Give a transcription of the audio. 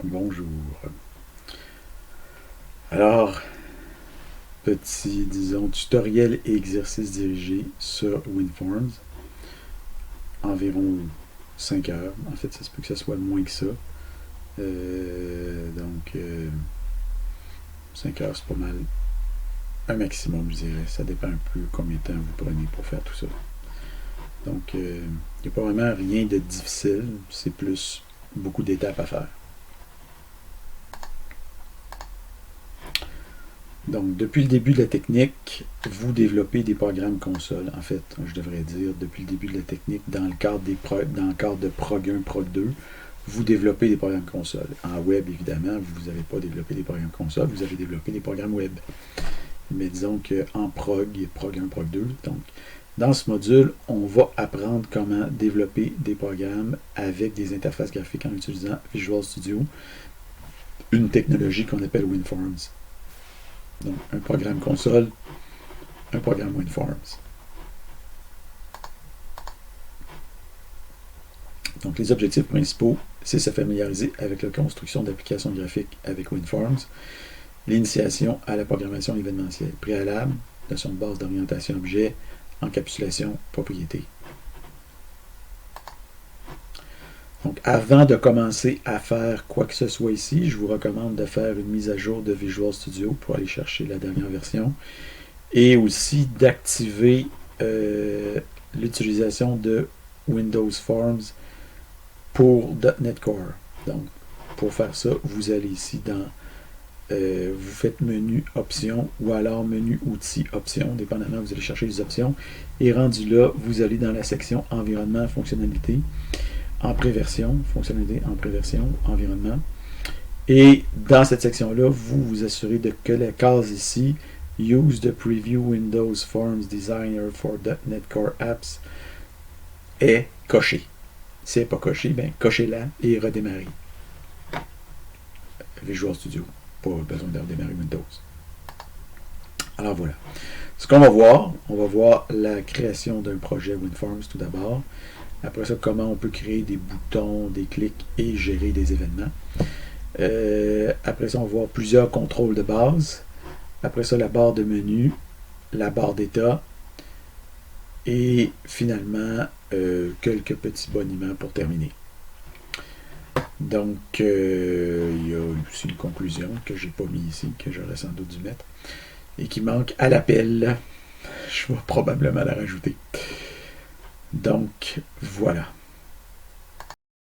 Bonjour. Alors, petit, disons, tutoriel et exercice dirigé sur WinForms. Environ 5 heures. En fait, ça se peut que ça soit moins que ça. Donc, 5 heures, c'est pas mal. Un maximum, je dirais. Ça dépend un peu combien de temps vous prenez pour faire tout ça. Donc, il n'y a pas vraiment rien de difficile. C'est plus beaucoup d'étapes à faire. Donc, depuis le début de la technique, vous développez des programmes console. En fait, je devrais dire, depuis le début de la technique, dans le cadre de Prog 1, Prog 2, vous développez des programmes console. En web, évidemment, vous n'avez pas développé des programmes console, vous avez développé des programmes web. Mais disons qu'en Prog, Prog 1, Prog 2, donc, dans ce module, on va apprendre comment développer des programmes avec des interfaces graphiques en utilisant Visual Studio, une technologie qu'on appelle WinForms. Donc, un programme console, un programme WinForms. Donc, les objectifs principaux, c'est se familiariser avec la construction d'applications graphiques avec WinForms, l'initiation à la programmation événementielle préalable, notion de base d'orientation objet, encapsulation, propriété. Donc, avant de commencer à faire quoi que ce soit ici, je vous recommande de faire une mise à jour de Visual Studio pour aller chercher la dernière version et aussi d'activer l'utilisation de Windows Forms pour .NET Core. Donc, pour faire ça, vous allez ici dans vous faites menu options ou alors menu outils options, dépendamment, vous allez chercher les options. Et rendu là, vous allez dans la section environnement, fonctionnalité, en préversion, fonctionnalité en préversion, environnement. Et dans cette section-là, vous vous assurez de que la case ici, Use the Preview Windows Forms Designer for .NET Core Apps, est cochée. Si elle n'est pas cochée, bien, cochez-la et redémarrez. Visual Studio. Pas besoin de redémarrer Windows. Alors voilà. Ce qu'on va voir, on va voir la création d'un projet WinForms tout d'abord. Après ça, comment on peut créer des boutons, des clics et gérer des événements. Après ça, on va voir plusieurs contrôles de base. Après ça, la barre de menu, la barre d'état. Et finalement, quelques petits boniments pour terminer. Donc, il y a aussi une conclusion que j'ai pas mis ici, que j'aurais sans doute dû mettre, et qui manque à l'appel. Je vais probablement la rajouter. Donc, voilà.